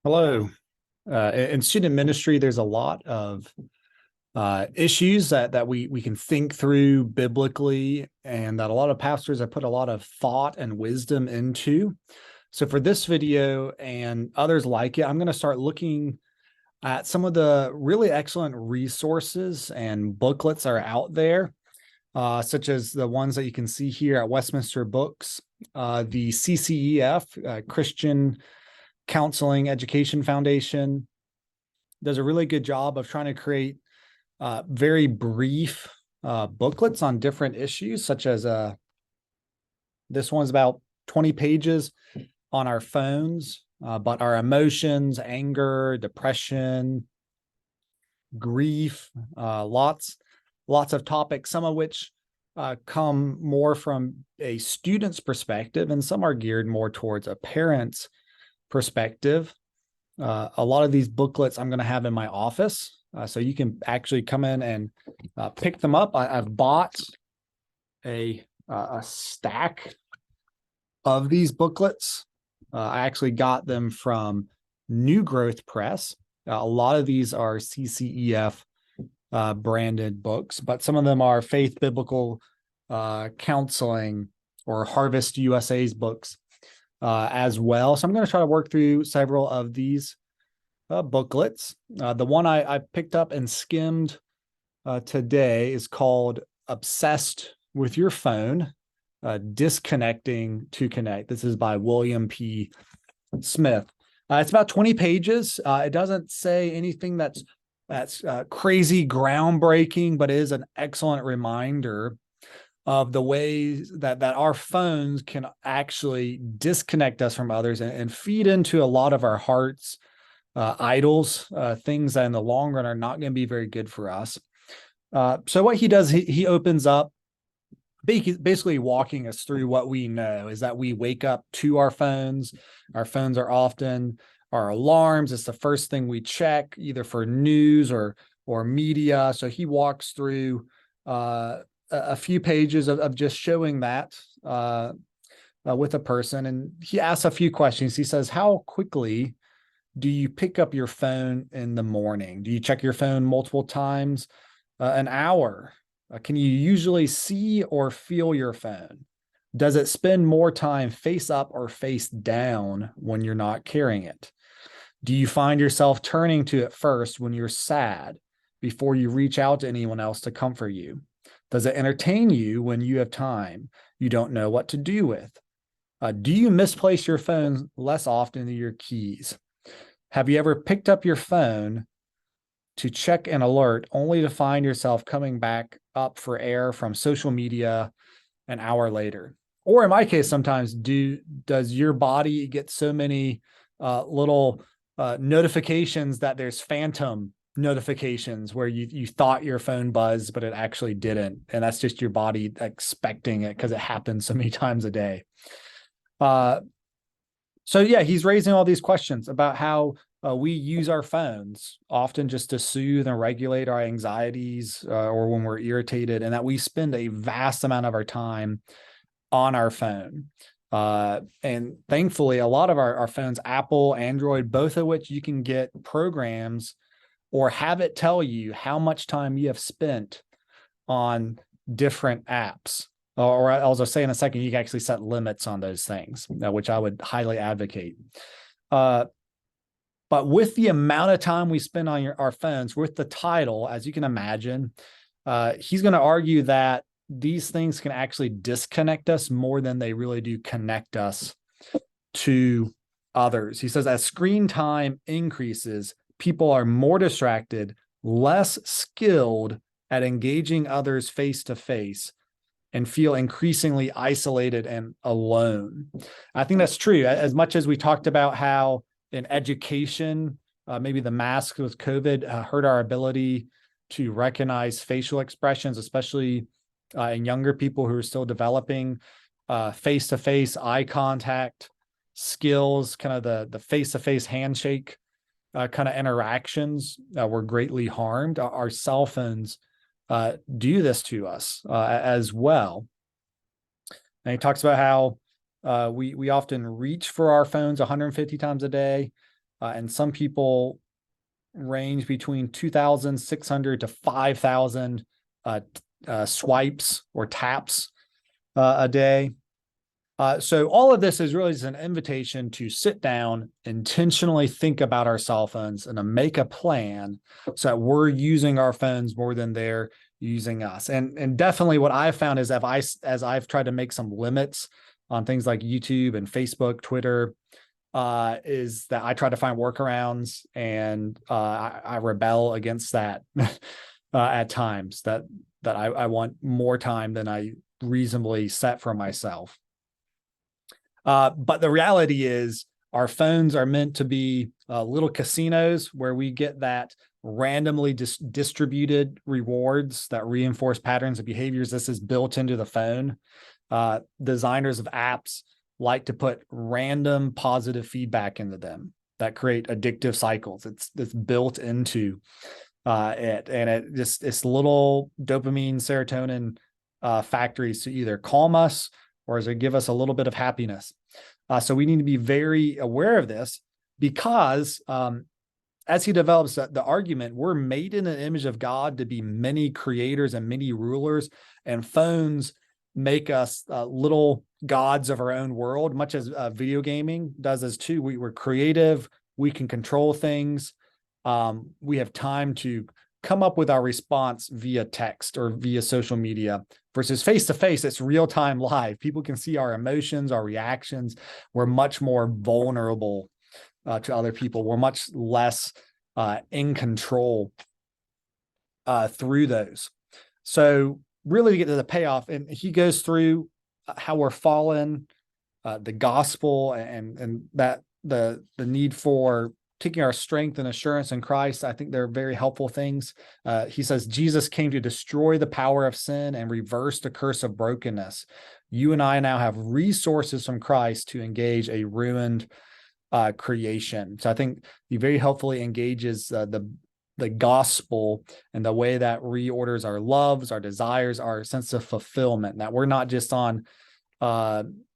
Hello. In student ministry, there's a lot of issues that we can think through biblically, and that a lot of pastors have put a lot of thought and wisdom into. So for this video and others like it, I'm going to start looking at some of the really excellent resources and booklets that are out there, such as the ones that you can see here at Westminster Books, the CCEF, Christian Counseling Education Foundation, does a really good job of trying to create very brief booklets on different issues, such as this one's about 20 pages on our phones, but our emotions, anger, depression, grief, lots of topics, some of which come more from a student's perspective, and some are geared more towards a parent's perspective. A lot of these booklets I'm going to have in my office, so you can actually come in and pick them up. I've bought a stack of these booklets. I actually got them from New Growth Press. A lot of these are CCEF branded books, but some of them are Faith Biblical Counseling or Harvest USA's books as well. So I'm going to try to work through several of these booklets. The one I picked up and skimmed today is called Obsessed with Your Phone, Disconnecting to Connect. This is by William P. Smith. It's about 20 pages. It doesn't say anything that's crazy groundbreaking, but it is an excellent reminder of the ways that our phones can actually disconnect us from others and feed into a lot of our hearts, idols, things that in the long run are not going to be very good for us. So what he does, he opens up, basically walking us through what we know is that we wake up to our phones. Our phones are often our alarms. It's the first thing we check, either for news or media. So he walks through a few pages of just showing that with a person. And he asks a few questions. He says, how quickly do you pick up your phone in the morning? Do you check your phone multiple times an hour? Can you usually see or feel your phone? Does it spend more time face up or face down when you're not carrying it? Do you find yourself turning to it first when you're sad before you reach out to anyone else to comfort you? Does it entertain you when you have time you don't know what to do with? Do you misplace your phone less often than your keys? Have you ever picked up your phone to check an alert only to find yourself coming back up for air from social media an hour later? Or in my case, sometimes does your body get so many little notifications that there's phantom notifications where you thought your phone buzzed, but it actually didn't. And that's just your body expecting it because it happens so many times a day. So yeah, he's raising all these questions about how we use our phones often just to soothe and regulate our anxieties or when we're irritated, and that we spend a vast amount of our time on our phone. And thankfully, a lot of our phones, Apple, Android, both of which you can get programs or have it tell you how much time you have spent on different apps. Or as I'll say in a second, you can actually set limits on those things, which I would highly advocate. But with the amount of time we spend on our phones, with the title, as you can imagine, he's going to argue that these things can actually disconnect us more than they really do connect us to others. He says as screen time increases, people are more distracted, less skilled at engaging others face to face, and feel increasingly isolated and alone. I think that's true. As much as we talked about how in education, maybe the mask with COVID hurt our ability to recognize facial expressions, especially in younger people who are still developing face-to-face eye contact skills, kind of the face-to-face handshake kind of interactions were greatly harmed. Our cell phones do this to us as well. And he talks about how we often reach for our phones 150 times a day. and some people range between 2,600 to 5,000 swipes or taps a day. So all of this is really just an invitation to sit down, intentionally think about our cell phones, and to make a plan so that we're using our phones more than they're using us. And definitely what I've found is as I've tried to make some limits on things like YouTube and Facebook, Twitter, is that I try to find workarounds, and I rebel against that at times. That I want more time than I reasonably set for myself. But the reality is our phones are meant to be little casinos where we get that randomly distributed rewards that reinforce patterns of behaviors. This is built into the phone. Designers of apps like to put random positive feedback into them that create addictive cycles. It's built into it, and it's little dopamine, serotonin factories to either calm us or to give us a little bit of happiness. So we need to be very aware of this, because as he develops the argument, we're made in an image of God to be many creators and many rulers, and phones make us little gods of our own world, much as video gaming does as too. We're creative. We can control things. We have time to come up with our response via text or via social media versus face-to-face. It's real-time live. People can see our emotions, our reactions. We're much more vulnerable to other people. We're much less in control through those. So really to get to the payoff, and he goes through how we're fallen, the gospel, and that the need for taking our strength and assurance in Christ. I think they're very helpful things. He says Jesus came to destroy the power of sin and reverse the curse of brokenness. You and I now have resources from Christ to engage a ruined creation. So I think he very helpfully engages the gospel and the way that reorders our loves, our desires, our sense of fulfillment. That we're not just on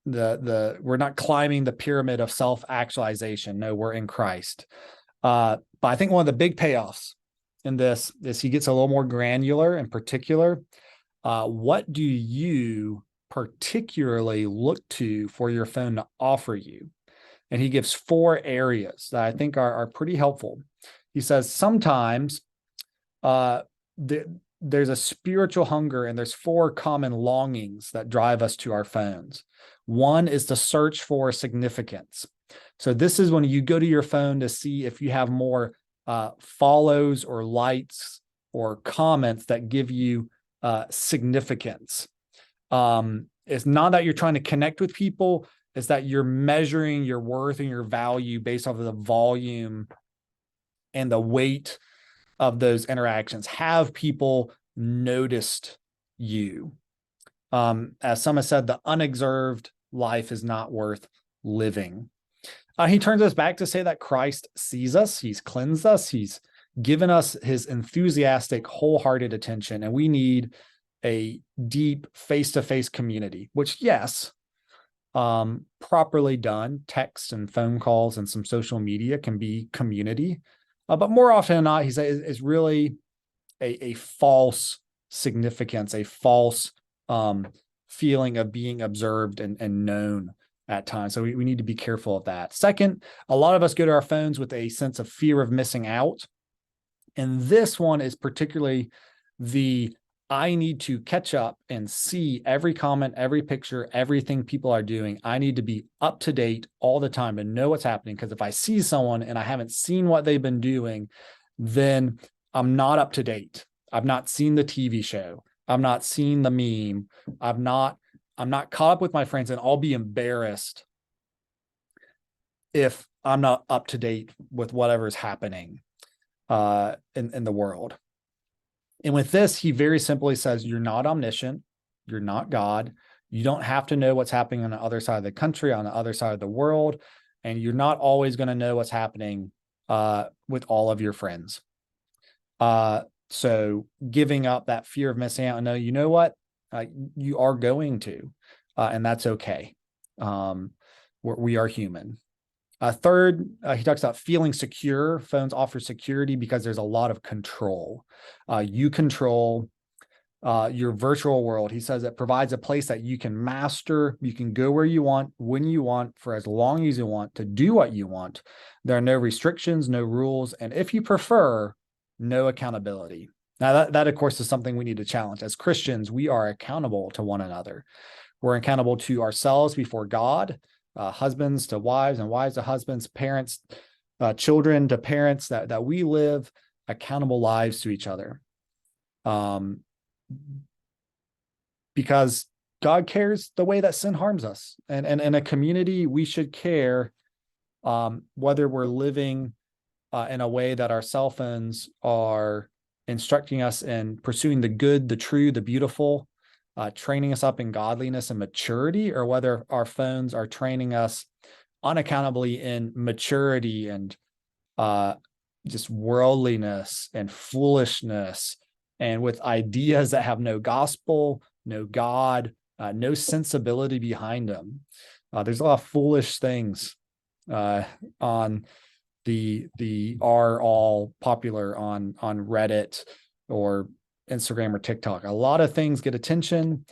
we're not climbing the pyramid of self-actualization. No, we're in Christ. But I think one of the big payoffs in this is he gets a little more granular and particular. What do you particularly look to for your phone to offer you? And he gives 4 areas that I think are pretty helpful. He says sometimes there's a spiritual hunger, and there's 4 common longings that drive us to our phones. One is to search for significance. So this is when you go to your phone to see if you have more follows or likes or comments that give you significance. It's not that you're trying to connect with people. It's that you're measuring your worth and your value based off of the volume and the weight of those interactions. Have people noticed you? As some have said, the unobserved life is not worth living. He turns us back to say that Christ sees us. He's cleansed us. He's given us his enthusiastic, wholehearted attention. And we need a deep face-to-face community, which, yes, properly done, text and phone calls and some social media can be community. But more often than not, he says, is really a false significance, a false feeling of being observed and known at times. So we need to be careful of that. Second, a lot of us go to our phones with a sense of fear of missing out. And this one is particularly I need to catch up and see every comment, every picture, everything people are doing. I need to be up to date all the time and know what's happening. Because if I see someone and I haven't seen what they've been doing, then I'm not up to date. I've not seen the TV show. I've not seen the meme. I'm not caught up with my friends, and I'll be embarrassed if I'm not up to date with whatever's happening in the world. And with this, he very simply says, you're not omniscient. You're not God. You don't have to know what's happening on the other side of the country, on the other side of the world. And you're not always going to know what's happening with all of your friends. So giving up that fear of missing out, and know, you know what? You are going to, and that's okay. We are human. Third, he talks about feeling secure. Phones offer security because there's a lot of control. You control your virtual world. He says it provides a place that you can master. You can go where you want, when you want, for as long as you want, to do what you want. There are no restrictions, no rules, and if you prefer, no accountability. Now, that of course is something we need to challenge. As Christians, we are accountable to one another. We're accountable to ourselves before God, husbands to wives, and wives to husbands, parents, children to parents, that we live accountable lives to each other. Because God cares the way that sin harms us. And in a community, we should care whether we're living in a way that our cell phones are instructing us in pursuing the good, the true, the beautiful, training us up in godliness and maturity, or whether our phones are training us unaccountably in maturity and just worldliness and foolishness, and with ideas that have no gospel, no God, no sensibility behind them. There's a lot of foolish things on the are all popular on Reddit or Instagram or TikTok. A lot of things get attention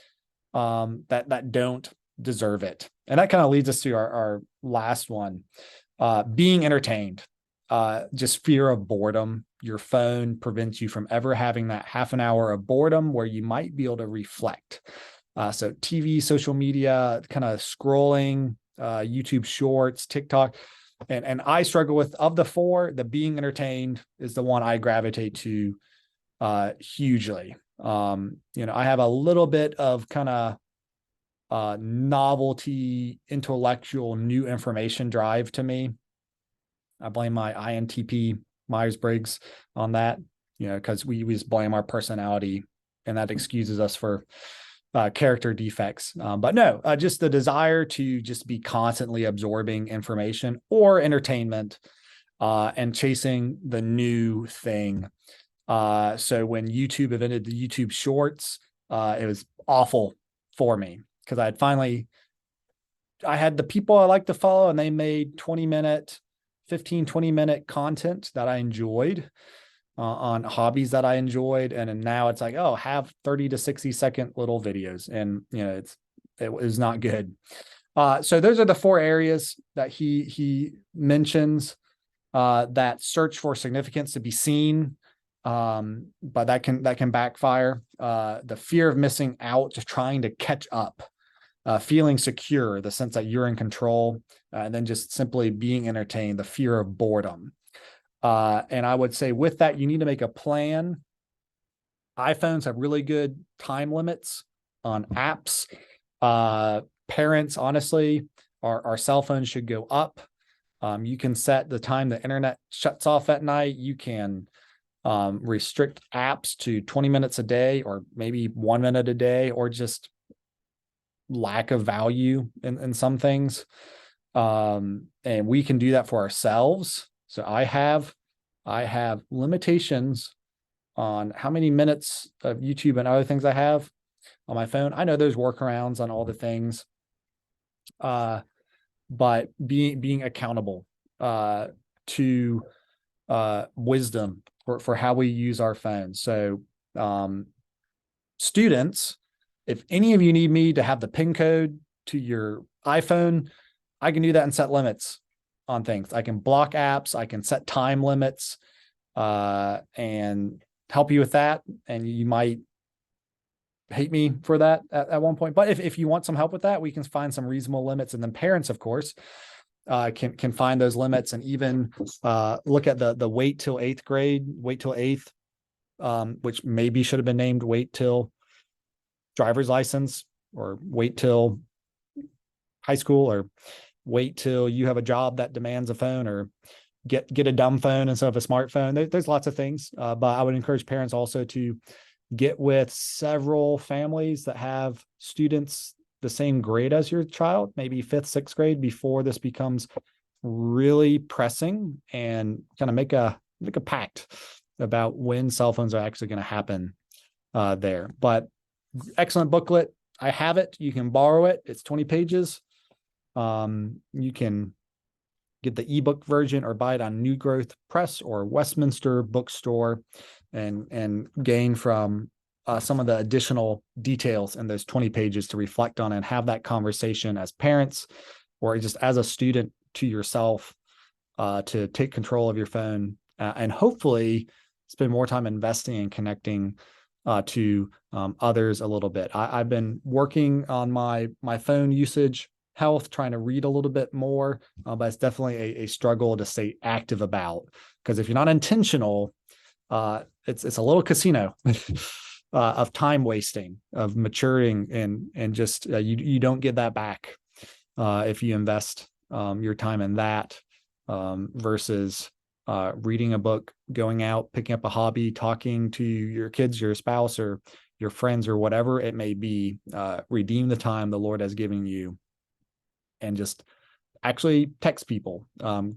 that don't deserve it. And that kind of leads us to our last one, being entertained. Just fear of boredom. Your phone prevents you from ever having that half an hour of boredom where you might be able to reflect. So TV, social media, kind of scrolling, YouTube Shorts, TikTok. And I struggle with, of the four, the being entertained is the one I gravitate to hugely. I have a little bit of kind of novelty, intellectual, new information drive to me. I blame my INTP, Myers-Briggs, on that, because we just blame our personality, and that excuses us for character defects. But no, just the desire to just be constantly absorbing information or entertainment and chasing the new thing. So when YouTube invented the YouTube Shorts, it was awful for me because I had the people I like to follow, and they made 20-minute content that I enjoyed on hobbies that I enjoyed. And now it's like, oh, have 30 to 60-second little videos. And, it was not good. So those are the four areas that he mentions that search for significance to be seen. But that can backfire. The fear of missing out, just trying to catch up. Feeling secure, the sense that you're in control, and then just simply being entertained, the fear of boredom. And I would say with that, you need to make a plan. iPhones have really good time limits on apps. Parents, honestly, our cell phones should go up. You can set the time the internet shuts off at night. You can restrict apps to 20 minutes a day, or maybe 1 minute a day, or just lack of value in some things. And we can do that for ourselves. So I have limitations on how many minutes of YouTube and other things I have on my phone. I know there's workarounds on all the things, but being accountable to wisdom for how we use our phones. So students, if any of you need me to have the PIN code to your iPhone, I can do that and set limits on things. I can block apps. I can set time limits and help you with that. And you might hate me for that at one point. But if you want some help with that, we can find some reasonable limits. And then parents, of course, can find those limits, and even look at the wait till eighth grade, wait till eighth, which maybe should have been named wait till driver's license, or wait till high school, or wait till you have a job that demands a phone, or get a dumb phone instead of a smartphone. There's lots of things, but I would encourage parents also to get with several families that have students the same grade as your child, maybe fifth, sixth grade, before this becomes really pressing, and kind of make a pact about when cell phones are actually going to happen there. But excellent booklet. I have it. You can borrow it. It's 20 pages. You can get the ebook version or buy it on New Growth Press or Westminster Bookstore, and gain from some of the additional details in those 20 pages to reflect on and have that conversation as parents or just as a student to yourself, to take control of your phone, and hopefully spend more time investing and connecting to others a little bit. I've been working on my phone usage health, trying to read a little bit more, but it's definitely a struggle to stay active about, because if you're not intentional, it's a little casino of time wasting, of maturing, and just you don't get that back if you invest your time in that versus reading a book, going out, picking up a hobby, talking to your kids, your spouse, or your friends, or whatever it may be. Redeem the time the Lord has given you, and just actually text people,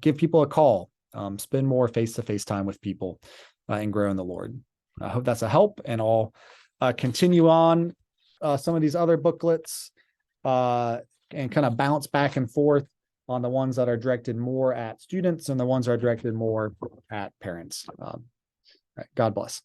give people a call, spend more face-to-face time with people, and grow in the Lord. I hope that's a help, and I'll continue on some of these other booklets and kind of bounce back and forth on the ones that are directed more at students and the ones that are directed more at parents. God bless.